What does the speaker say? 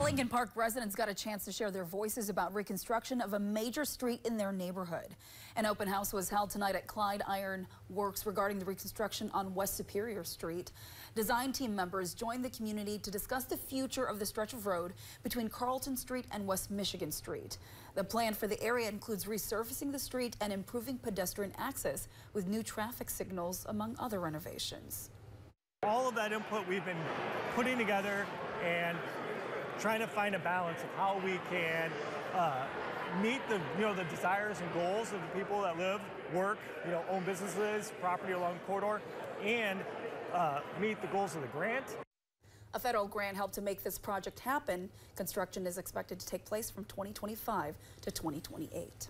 Lincoln Park residents got a chance to share their voices about reconstruction of a major street in their neighborhood. An open house was held tonight at Clyde Iron Works regarding the reconstruction on West Superior Street. Design team members joined the community to discuss the future of the stretch of road between Carlton Street and West Michigan Street. The plan for the area includes resurfacing the street and improving pedestrian access with new traffic signals, among other renovations. All of that input we've been putting together and trying to find a balance of how we can meet the desires and goals of the people that live, work, own businesses, property along the corridor, and meet the goals of the grant. A federal grant helped to make this project happen. Construction is expected to take place from 2025 to 2028.